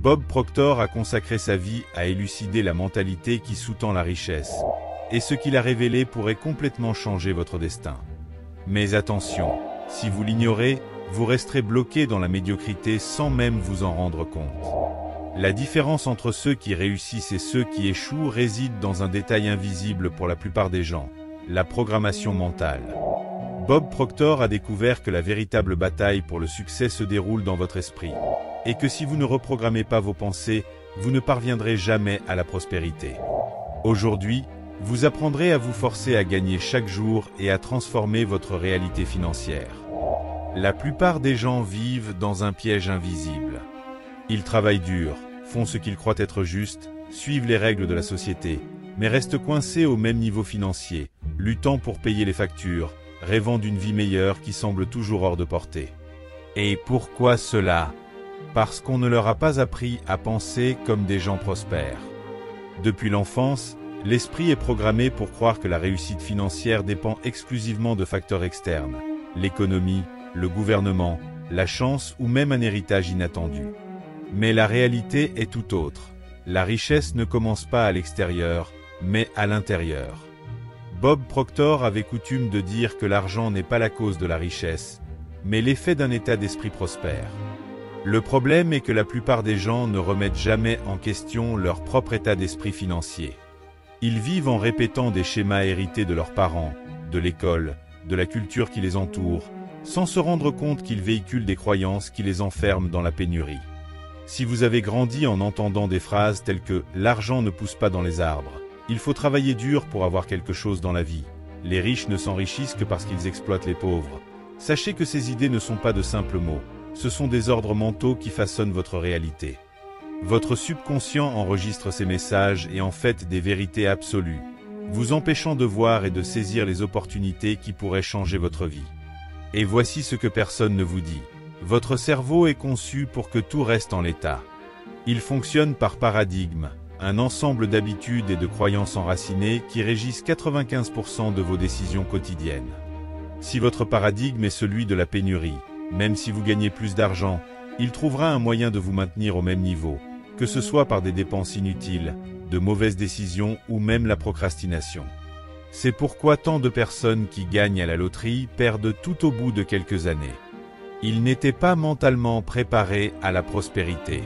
Bob Proctor a consacré sa vie à élucider la mentalité qui sous-tend la richesse, et ce qu'il a révélé pourrait complètement changer votre destin. Mais attention, si vous l'ignorez, vous resterez bloqué dans la médiocrité sans même vous en rendre compte. La différence entre ceux qui réussissent et ceux qui échouent réside dans un détail invisible pour la plupart des gens, la programmation mentale. Bob Proctor a découvert que la véritable bataille pour le succès se déroule dans votre esprit, et que si vous ne reprogrammez pas vos pensées, vous ne parviendrez jamais à la prospérité. Aujourd'hui, vous apprendrez à vous forcer à gagner chaque jour et à transformer votre réalité financière. La plupart des gens vivent dans un piège invisible. Ils travaillent dur, font ce qu'ils croient être juste, suivent les règles de la société, mais restent coincés au même niveau financier, luttant pour payer les factures, rêvant d'une vie meilleure qui semble toujours hors de portée. Et pourquoi cela? Parce qu'on ne leur a pas appris à penser comme des gens prospères. Depuis l'enfance, l'esprit est programmé pour croire que la réussite financière dépend exclusivement de facteurs externes, l'économie, le gouvernement, la chance ou même un héritage inattendu. Mais la réalité est tout autre. La richesse ne commence pas à l'extérieur, mais à l'intérieur. Bob Proctor avait coutume de dire que l'argent n'est pas la cause de la richesse, mais l'effet d'un état d'esprit prospère. Le problème est que la plupart des gens ne remettent jamais en question leur propre état d'esprit financier. Ils vivent en répétant des schémas hérités de leurs parents, de l'école, de la culture qui les entoure, sans se rendre compte qu'ils véhiculent des croyances qui les enferment dans la pénurie. Si vous avez grandi en entendant des phrases telles que « l'argent ne pousse pas dans les arbres »,« il faut travailler dur pour avoir quelque chose dans la vie »,« les riches ne s'enrichissent que parce qu'ils exploitent les pauvres », sachez que ces idées ne sont pas de simples mots, ce sont des ordres mentaux qui façonnent votre réalité. Votre subconscient enregistre ces messages et en fait des vérités absolues, vous empêchant de voir et de saisir les opportunités qui pourraient changer votre vie. Et voici ce que personne ne vous dit. Votre cerveau est conçu pour que tout reste en l'état. Il fonctionne par paradigme, un ensemble d'habitudes et de croyances enracinées qui régissent 95% de vos décisions quotidiennes. Si votre paradigme est celui de la pénurie, même si vous gagnez plus d'argent, il trouvera un moyen de vous maintenir au même niveau, que ce soit par des dépenses inutiles, de mauvaises décisions ou même la procrastination. C'est pourquoi tant de personnes qui gagnent à la loterie perdent tout au bout de quelques années. Ils n'étaient pas mentalement préparés à la prospérité.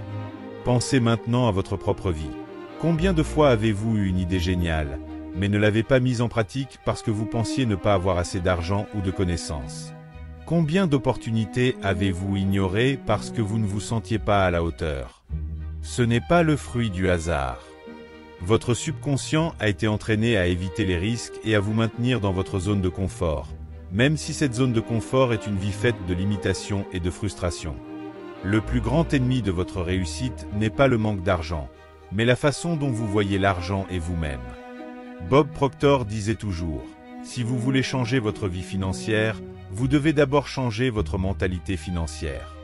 Pensez maintenant à votre propre vie. Combien de fois avez-vous eu une idée géniale, mais ne l'avez pas mise en pratique parce que vous pensiez ne pas avoir assez d'argent ou de connaissances? Combien d'opportunités avez-vous ignorées parce que vous ne vous sentiez pas à la hauteur? Ce n'est pas le fruit du hasard. Votre subconscient a été entraîné à éviter les risques et à vous maintenir dans votre zone de confort, même si cette zone de confort est une vie faite de limitations et de frustration. Le plus grand ennemi de votre réussite n'est pas le manque d'argent, mais la façon dont vous voyez l'argent et vous-même. Bob Proctor disait toujours, « Si vous voulez changer votre vie financière, vous devez d'abord changer votre mentalité financière. »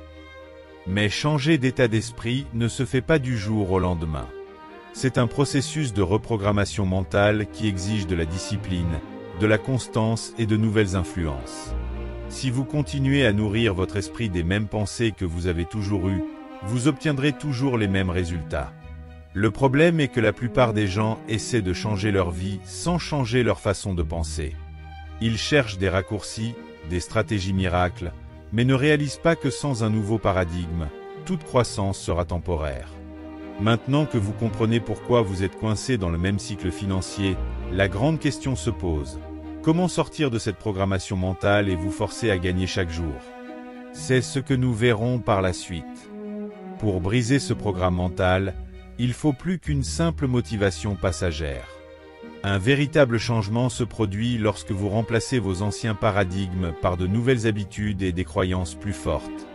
Mais changer d'état d'esprit ne se fait pas du jour au lendemain. C'est un processus de reprogrammation mentale qui exige de la discipline, de la constance et de nouvelles influences. Si vous continuez à nourrir votre esprit des mêmes pensées que vous avez toujours eues, vous obtiendrez toujours les mêmes résultats. Le problème est que la plupart des gens essaient de changer leur vie sans changer leur façon de penser. Ils cherchent des raccourcis, des stratégies miracles, mais ne réalisent pas que sans un nouveau paradigme, toute croissance sera temporaire. Maintenant que vous comprenez pourquoi vous êtes coincé dans le même cycle financier, la grande question se pose. Comment sortir de cette programmation mentale et vous forcer à gagner chaque jour? C'est ce que nous verrons par la suite. Pour briser ce programme mental, il faut plus qu'une simple motivation passagère. Un véritable changement se produit lorsque vous remplacez vos anciens paradigmes par de nouvelles habitudes et des croyances plus fortes.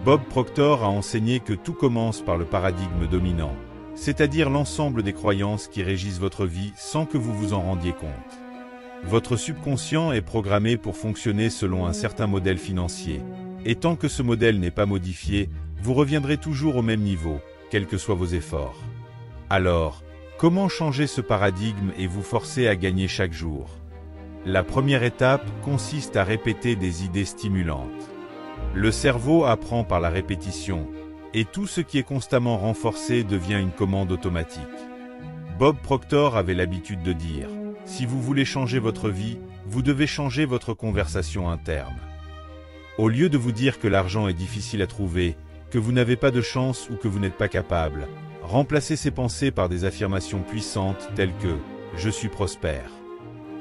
Bob Proctor a enseigné que tout commence par le paradigme dominant, c'est-à-dire l'ensemble des croyances qui régissent votre vie sans que vous vous en rendiez compte. Votre subconscient est programmé pour fonctionner selon un certain modèle financier, et tant que ce modèle n'est pas modifié, vous reviendrez toujours au même niveau, quels que soient vos efforts. Alors, comment changer ce paradigme et vous forcer à gagner chaque jour? La première étape consiste à répéter des idées stimulantes. Le cerveau apprend par la répétition, et tout ce qui est constamment renforcé devient une commande automatique. Bob Proctor avait l'habitude de dire « Si vous voulez changer votre vie, vous devez changer votre conversation interne ». Au lieu de vous dire que l'argent est difficile à trouver, que vous n'avez pas de chance ou que vous n'êtes pas capable, remplacez ces pensées par des affirmations puissantes telles que « Je suis prospère »,«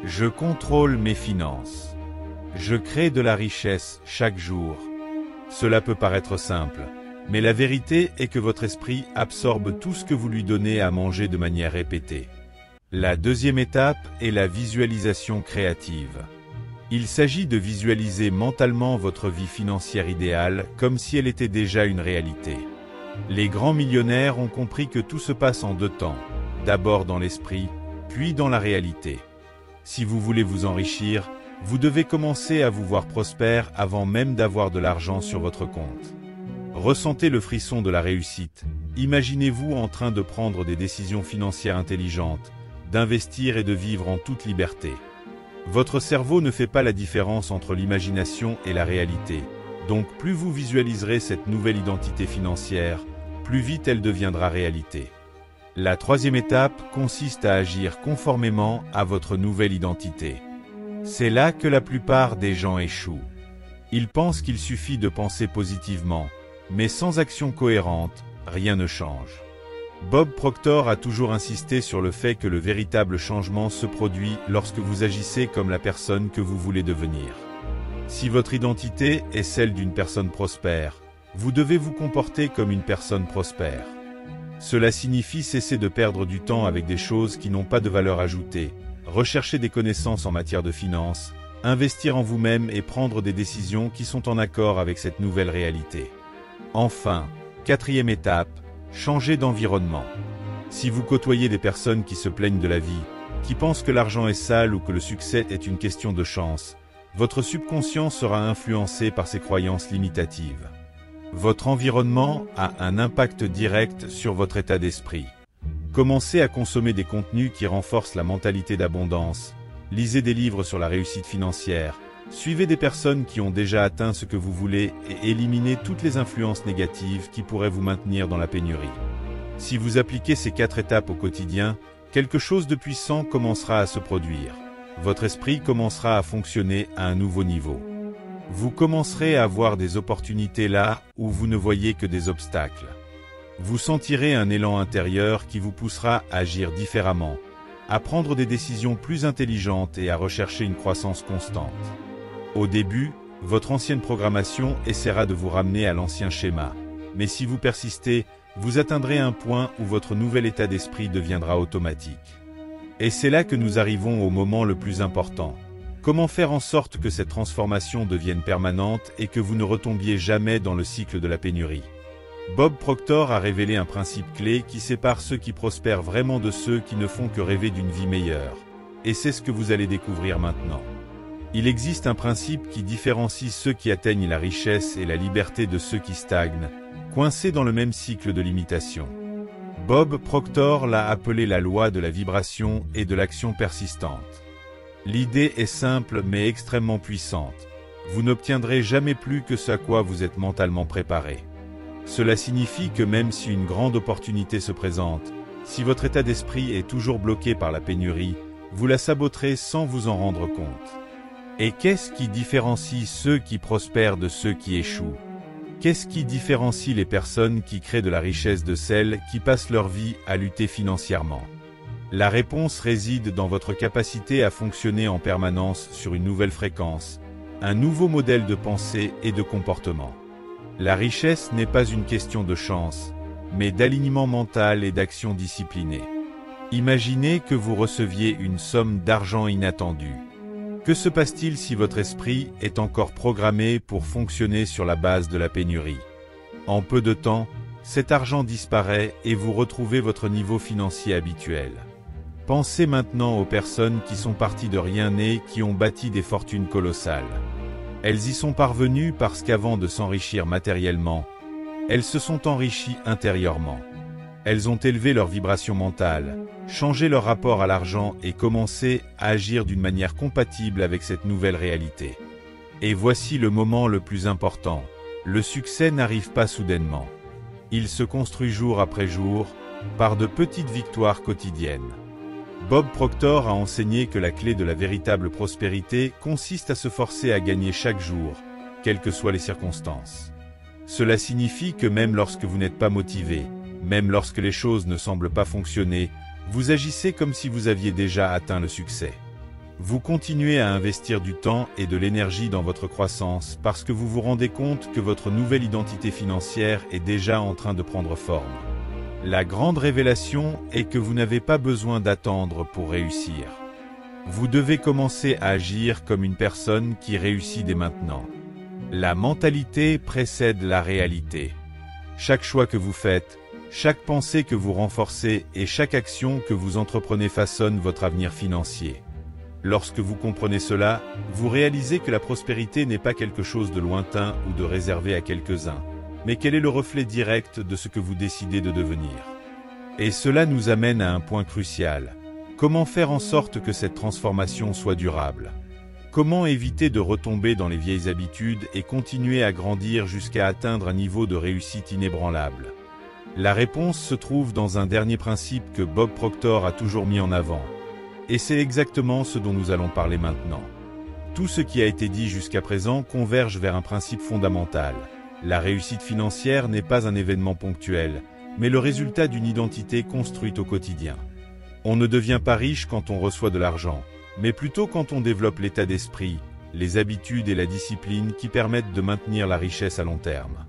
Je contrôle mes finances »,« Je crée de la richesse chaque jour ». Cela peut paraître simple, mais la vérité est que votre esprit absorbe tout ce que vous lui donnez à manger de manière répétée. La deuxième étape est la visualisation créative. Il s'agit de visualiser mentalement votre vie financière idéale comme si elle était déjà une réalité. Les grands millionnaires ont compris que tout se passe en 2 temps, d'abord dans l'esprit, puis dans la réalité. Si vous voulez vous enrichir, vous devez commencer à vous voir prospère avant même d'avoir de l'argent sur votre compte. Ressentez le frisson de la réussite. Imaginez-vous en train de prendre des décisions financières intelligentes, d'investir et de vivre en toute liberté. Votre cerveau ne fait pas la différence entre l'imagination et la réalité. Donc plus vous visualiserez cette nouvelle identité financière, plus vite elle deviendra réalité. La troisième étape consiste à agir conformément à votre nouvelle identité. C'est là que la plupart des gens échouent. Ils pensent qu'il suffit de penser positivement, mais sans action cohérente, rien ne change. Bob Proctor a toujours insisté sur le fait que le véritable changement se produit lorsque vous agissez comme la personne que vous voulez devenir. Si votre identité est celle d'une personne prospère, vous devez vous comporter comme une personne prospère. Cela signifie cesser de perdre du temps avec des choses qui n'ont pas de valeur ajoutée, rechercher des connaissances en matière de finances, investir en vous-même et prendre des décisions qui sont en accord avec cette nouvelle réalité. Enfin, quatrième étape, changer d'environnement. Si vous côtoyez des personnes qui se plaignent de la vie, qui pensent que l'argent est sale ou que le succès est une question de chance, votre subconscient sera influencé par ces croyances limitatives. Votre environnement a un impact direct sur votre état d'esprit. Commencez à consommer des contenus qui renforcent la mentalité d'abondance, lisez des livres sur la réussite financière, suivez des personnes qui ont déjà atteint ce que vous voulez et éliminez toutes les influences négatives qui pourraient vous maintenir dans la pénurie. Si vous appliquez ces 4 étapes au quotidien, quelque chose de puissant commencera à se produire. Votre esprit commencera à fonctionner à un nouveau niveau. Vous commencerez à avoir des opportunités là où vous ne voyez que des obstacles. Vous sentirez un élan intérieur qui vous poussera à agir différemment, à prendre des décisions plus intelligentes et à rechercher une croissance constante. Au début, votre ancienne programmation essaiera de vous ramener à l'ancien schéma. Mais si vous persistez, vous atteindrez un point où votre nouvel état d'esprit deviendra automatique. Et c'est là que nous arrivons au moment le plus important. Comment faire en sorte que cette transformation devienne permanente et que vous ne retombiez jamais dans le cycle de la pénurie? Bob Proctor a révélé un principe clé qui sépare ceux qui prospèrent vraiment de ceux qui ne font que rêver d'une vie meilleure. Et c'est ce que vous allez découvrir maintenant. Il existe un principe qui différencie ceux qui atteignent la richesse et la liberté de ceux qui stagnent, coincés dans le même cycle de limitation. Bob Proctor l'a appelé la loi de la vibration et de l'action persistante. L'idée est simple mais extrêmement puissante. Vous n'obtiendrez jamais plus que ce à quoi vous êtes mentalement préparé. Cela signifie que même si une grande opportunité se présente, si votre état d'esprit est toujours bloqué par la pénurie, vous la saboterez sans vous en rendre compte. Et qu'est-ce qui différencie ceux qui prospèrent de ceux qui échouent? Qu'est-ce qui différencie les personnes qui créent de la richesse de celles qui passent leur vie à lutter financièrement? La réponse réside dans votre capacité à fonctionner en permanence sur une nouvelle fréquence, un nouveau modèle de pensée et de comportement. La richesse n'est pas une question de chance, mais d'alignement mental et d'action disciplinée. Imaginez que vous receviez une somme d'argent inattendue. Que se passe-t-il si votre esprit est encore programmé pour fonctionner sur la base de la pénurie? En peu de temps, cet argent disparaît et vous retrouvez votre niveau financier habituel. Pensez maintenant aux personnes qui sont parties de rien et qui ont bâti des fortunes colossales. Elles y sont parvenues parce qu'avant de s'enrichir matériellement, elles se sont enrichies intérieurement. Elles ont élevé leur vibration mentale, changé leur rapport à l'argent et commencé à agir d'une manière compatible avec cette nouvelle réalité. Et voici le moment le plus important. Le succès n'arrive pas soudainement. Il se construit jour après jour, par de petites victoires quotidiennes. Bob Proctor a enseigné que la clé de la véritable prospérité consiste à se forcer à gagner chaque jour, quelles que soient les circonstances. Cela signifie que même lorsque vous n'êtes pas motivé, même lorsque les choses ne semblent pas fonctionner, vous agissez comme si vous aviez déjà atteint le succès. Vous continuez à investir du temps et de l'énergie dans votre croissance parce que vous vous rendez compte que votre nouvelle identité financière est déjà en train de prendre forme. La grande révélation est que vous n'avez pas besoin d'attendre pour réussir. Vous devez commencer à agir comme une personne qui réussit dès maintenant. La mentalité précède la réalité. Chaque choix que vous faites, chaque pensée que vous renforcez et chaque action que vous entreprenez façonne votre avenir financier. Lorsque vous comprenez cela, vous réalisez que la prospérité n'est pas quelque chose de lointain ou de réservé à quelques-uns, mais qu'elle est le reflet direct de ce que vous décidez de devenir. Et cela nous amène à un point crucial. Comment faire en sorte que cette transformation soit durable? Comment éviter de retomber dans les vieilles habitudes et continuer à grandir jusqu'à atteindre un niveau de réussite inébranlable? La réponse se trouve dans un dernier principe que Bob Proctor a toujours mis en avant. Et c'est exactement ce dont nous allons parler maintenant. Tout ce qui a été dit jusqu'à présent converge vers un principe fondamental. La réussite financière n'est pas un événement ponctuel, mais le résultat d'une identité construite au quotidien. On ne devient pas riche quand on reçoit de l'argent, mais plutôt quand on développe l'état d'esprit, les habitudes et la discipline qui permettent de maintenir la richesse à long terme.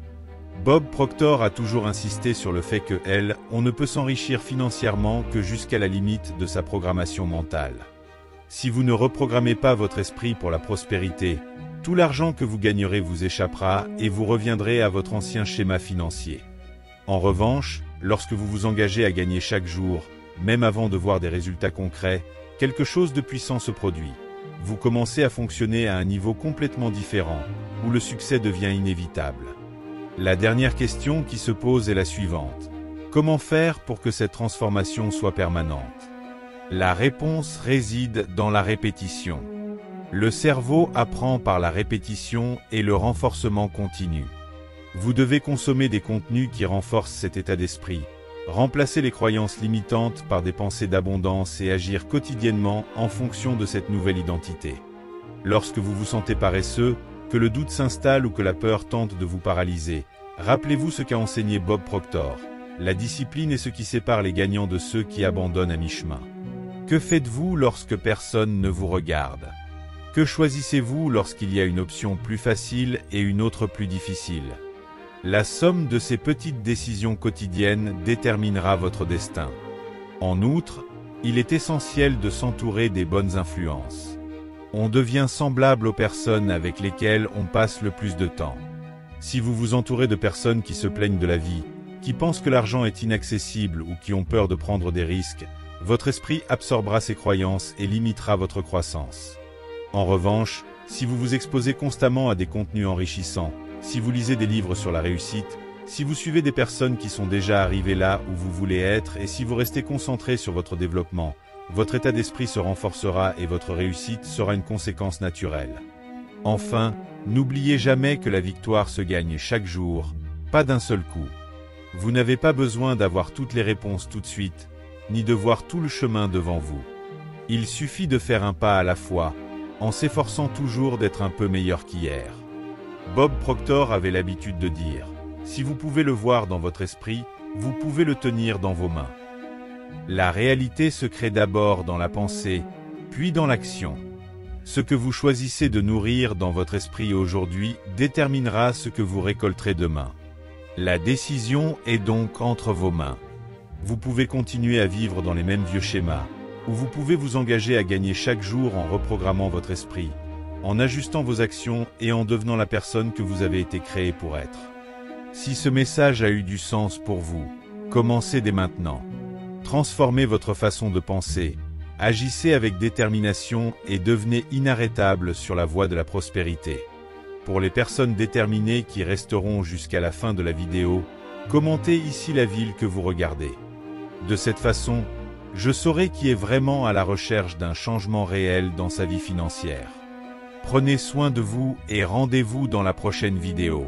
Bob Proctor a toujours insisté sur le fait que on ne peut s'enrichir financièrement que jusqu'à la limite de sa programmation mentale. Si vous ne reprogrammez pas votre esprit pour la prospérité, tout l'argent que vous gagnerez vous échappera et vous reviendrez à votre ancien schéma financier. En revanche, lorsque vous vous engagez à gagner chaque jour, même avant de voir des résultats concrets, quelque chose de puissant se produit. Vous commencez à fonctionner à un niveau complètement différent, où le succès devient inévitable. La dernière question qui se pose est la suivante. Comment faire pour que cette transformation soit permanente? La réponse réside dans la répétition. Le cerveau apprend par la répétition et le renforcement continu. Vous devez consommer des contenus qui renforcent cet état d'esprit, remplacer les croyances limitantes par des pensées d'abondance et agir quotidiennement en fonction de cette nouvelle identité. Lorsque vous vous sentez paresseux, que le doute s'installe ou que la peur tente de vous paralyser, rappelez-vous ce qu'a enseigné Bob Proctor. La discipline est ce qui sépare les gagnants de ceux qui abandonnent à mi-chemin. Que faites-vous lorsque personne ne vous regarde? Que choisissez-vous lorsqu'il y a une option plus facile et une autre plus difficile? La somme de ces petites décisions quotidiennes déterminera votre destin. En outre, il est essentiel de s'entourer des bonnes influences. On devient semblable aux personnes avec lesquelles on passe le plus de temps. Si vous vous entourez de personnes qui se plaignent de la vie, qui pensent que l'argent est inaccessible ou qui ont peur de prendre des risques, votre esprit absorbera ces croyances et limitera votre croissance. En revanche, si vous vous exposez constamment à des contenus enrichissants, si vous lisez des livres sur la réussite, si vous suivez des personnes qui sont déjà arrivées là où vous voulez être et si vous restez concentré sur votre développement, votre état d'esprit se renforcera et votre réussite sera une conséquence naturelle. Enfin, n'oubliez jamais que la victoire se gagne chaque jour, pas d'un seul coup. Vous n'avez pas besoin d'avoir toutes les réponses tout de suite, ni de voir tout le chemin devant vous. Il suffit de faire un pas à la fois, en s'efforçant toujours d'être un peu meilleur qu'hier. Bob Proctor avait l'habitude de dire, « Si vous pouvez le voir dans votre esprit, vous pouvez le tenir dans vos mains. » La réalité se crée d'abord dans la pensée, puis dans l'action. Ce que vous choisissez de nourrir dans votre esprit aujourd'hui déterminera ce que vous récolterez demain. La décision est donc entre vos mains. Vous pouvez continuer à vivre dans les mêmes vieux schémas, ou vous pouvez vous engager à gagner chaque jour en reprogrammant votre esprit, en ajustant vos actions et en devenant la personne que vous avez été créé pour être. Si ce message a eu du sens pour vous, commencez dès maintenant. Transformez votre façon de penser, agissez avec détermination et devenez inarrêtable sur la voie de la prospérité. Pour les personnes déterminées qui resteront jusqu'à la fin de la vidéo, commentez ici la ville que vous regardez. De cette façon, je saurai qui est vraiment à la recherche d'un changement réel dans sa vie financière. Prenez soin de vous et rendez-vous dans la prochaine vidéo.